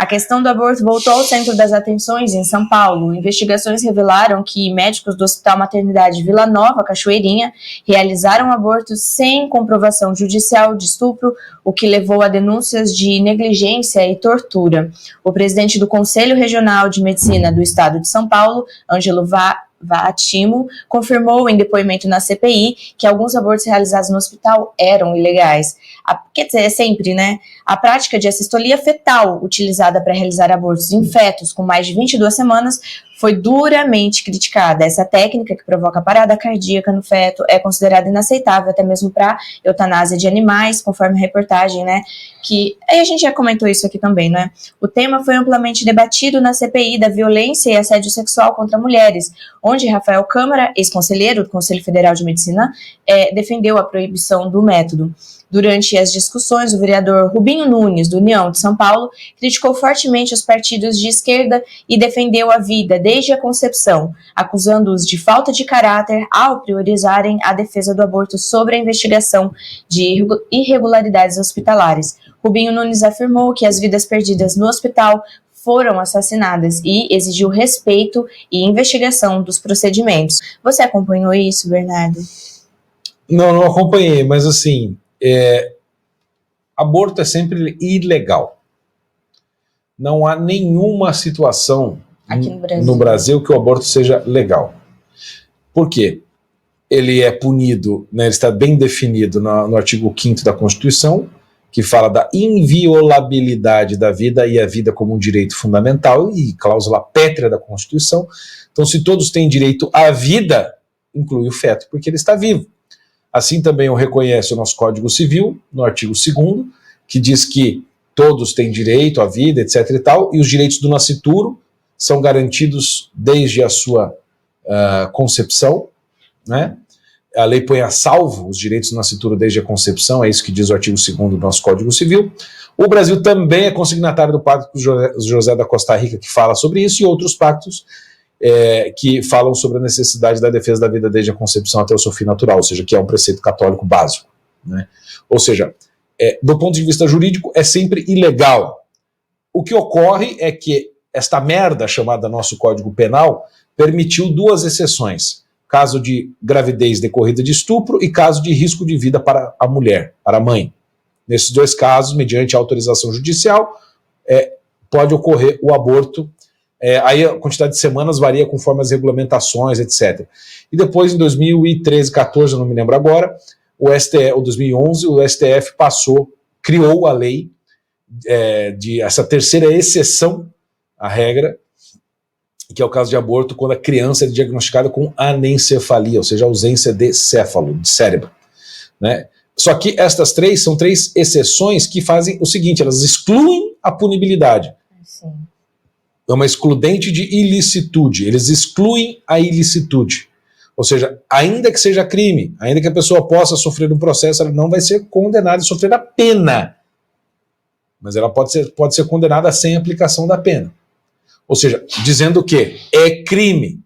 A questão do aborto voltou ao centro das atenções em São Paulo. Investigações revelaram que médicos do Hospital Maternidade Vila Nova, Cachoeirinha, realizaram abortos sem comprovação judicial de estupro, o que levou a denúncias de negligência e tortura. O presidente do Conselho Regional de Medicina do Estado de São Paulo, Ângelo Vaatimo, confirmou em depoimento na CPI que alguns abortos realizados no hospital eram ilegais. Quer dizer, é sempre, né? A prática de assistolia fetal, utilizada para realizar abortos em fetos com mais de 22 semanas, foi duramente criticada. Essa técnica, que provoca parada cardíaca no feto, é considerada inaceitável até mesmo para eutanásia de animais, conforme a reportagem, né? Que a gente já comentou isso aqui também, né? O tema foi amplamente debatido na CPI da violência e assédio sexual contra mulheres, onde Rafael Câmara, ex-conselheiro do Conselho Federal de Medicina, defendeu a proibição do método. Durante as discussões, o vereador Rubinho Nunes, do União de São Paulo, criticou fortemente os partidos de esquerda e defendeu a vida desde a concepção, acusando-os de falta de caráter ao priorizarem a defesa do aborto sobre a investigação de irregularidades hospitalares. Rubinho Nunes afirmou que as vidas perdidas no hospital foram assassinadas e exigiu respeito e investigação dos procedimentos. Você acompanhou isso, Bernardo? Não acompanhei, mas assim, aborto é sempre ilegal. Não há nenhuma situação aqui no Brasil que o aborto seja legal. Por quê? Ele é punido, né, ele está bem definido no artigo 5º da Constituição, que fala da inviolabilidade da vida e a vida como um direito fundamental e cláusula pétrea da Constituição. Então, se todos têm direito à vida, inclui o feto, porque ele está vivo. Assim também o reconhece o nosso Código Civil, no artigo 2º, que diz que todos têm direito à vida, etc. e tal, e os direitos do nascituro são garantidos desde a sua concepção, né? A lei põe a salvo os direitos do nascituro desde a concepção, é isso que diz o artigo 2º do nosso Código Civil. O Brasil também é consignatário do Pacto José da Costa Rica, que fala sobre isso, e outros pactos que falam sobre a necessidade da defesa da vida desde a concepção até o seu fim natural, ou seja, que é um preceito católico básico, né? Ou seja, do ponto de vista jurídico, é sempre ilegal. O que ocorre é que esta merda chamada nosso Código Penal permitiu duas exceções: caso de gravidez decorrida de estupro e caso de risco de vida para a mulher, para a mãe. Nesses dois casos, mediante autorização judicial, pode ocorrer o aborto. Aí a quantidade de semanas varia conforme as regulamentações, etc. E depois, em 2013, 14, eu não me lembro agora, ou 2011, o STF criou a lei de essa terceira exceção à regra, que é o caso de aborto quando a criança é diagnosticada com anencefalia, ou seja, ausência de céfalo, de cérebro, né? Só que estas são três exceções que fazem o seguinte: elas excluem a punibilidade. Sim. É uma excludente de ilicitude, eles excluem a ilicitude. Ou seja, ainda que seja crime, ainda que a pessoa possa sofrer um processo, ela não vai ser condenada a sofrer a pena. Mas ela pode ser condenada sem aplicação da pena. Ou seja, dizendo que é crime,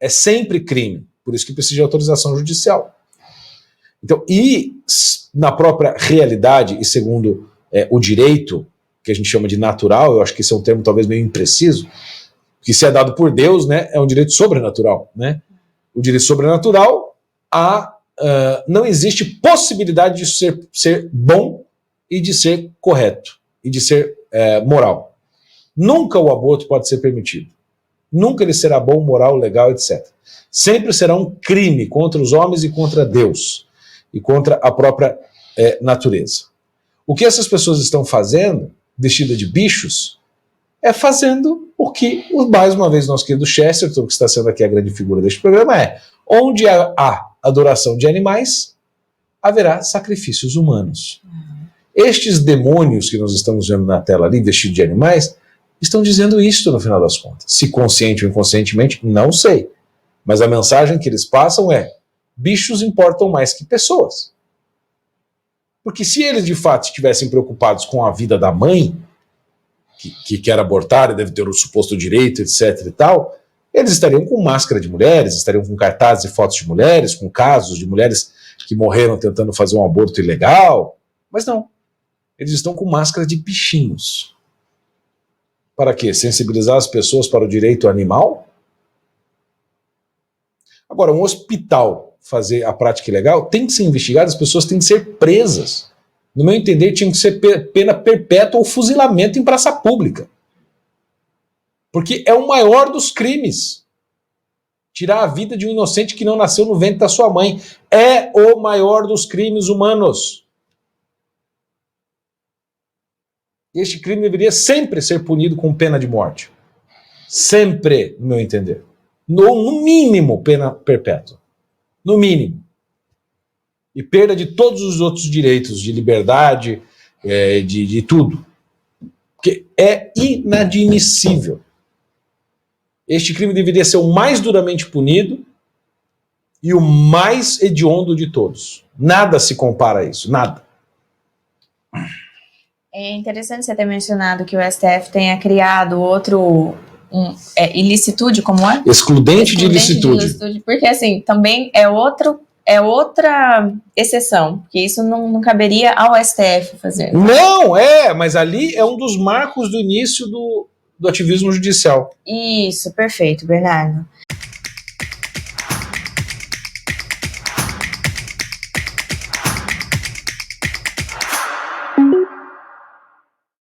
é sempre crime, por isso que precisa de autorização judicial. Então, e na própria realidade, e segundo o direito, que a gente chama de natural, eu acho que esse é um termo talvez meio impreciso, que se é dado por Deus, né, é um direito sobrenatural, né? O direito sobrenatural, não existe possibilidade de ser bom e de ser correto, e de ser moral. Nunca o aborto pode ser permitido. Nunca ele será bom, moral, legal, etc. Sempre será um crime contra os homens e contra Deus. E contra a própria natureza. O que essas pessoas estão fazendo, vestidas de bichos, é fazendo o que, mais uma vez, nosso querido Chesterton, que está sendo aqui a grande figura deste programa, onde há adoração de animais, haverá sacrifícios humanos. Estes demônios que nós estamos vendo na tela ali, vestidos de animais, estão dizendo isso no final das contas. Se consciente ou inconscientemente, não sei. Mas a mensagem que eles passam é: bichos importam mais que pessoas. Porque se eles de fato estivessem preocupados com a vida da mãe, que quer abortar e deve ter o suposto direito, etc e tal, eles estariam com máscara de mulheres, estariam com cartazes e fotos de mulheres, com casos de mulheres que morreram tentando fazer um aborto ilegal. Mas não. Eles estão com máscara de bichinhos. Para quê? Sensibilizar as pessoas para o direito animal? Agora, um hospital fazer a prática ilegal tem que ser investigado, as pessoas têm que ser presas. No meu entender, tinha que ser pena perpétua ou fuzilamento em praça pública. Porque é o maior dos crimes. Tirar a vida de um inocente que não nasceu no ventre da sua mãe é o maior dos crimes humanos. Este crime deveria sempre ser punido com pena de morte. Sempre, no meu entender. No mínimo, pena perpétua. No mínimo. E perda de todos os outros direitos, de liberdade, de tudo. Porque é inadmissível. Este crime deveria ser o mais duramente punido e o mais hediondo de todos. Nada se compara a isso, nada. É interessante você ter mencionado que o STF tenha criado outro ilicitude, como é? Excludente de ilicitude. Porque assim, também é outra exceção, porque isso não caberia ao STF fazer. Não, mas ali é um dos marcos do início do ativismo judicial. Isso, perfeito, Bernardo.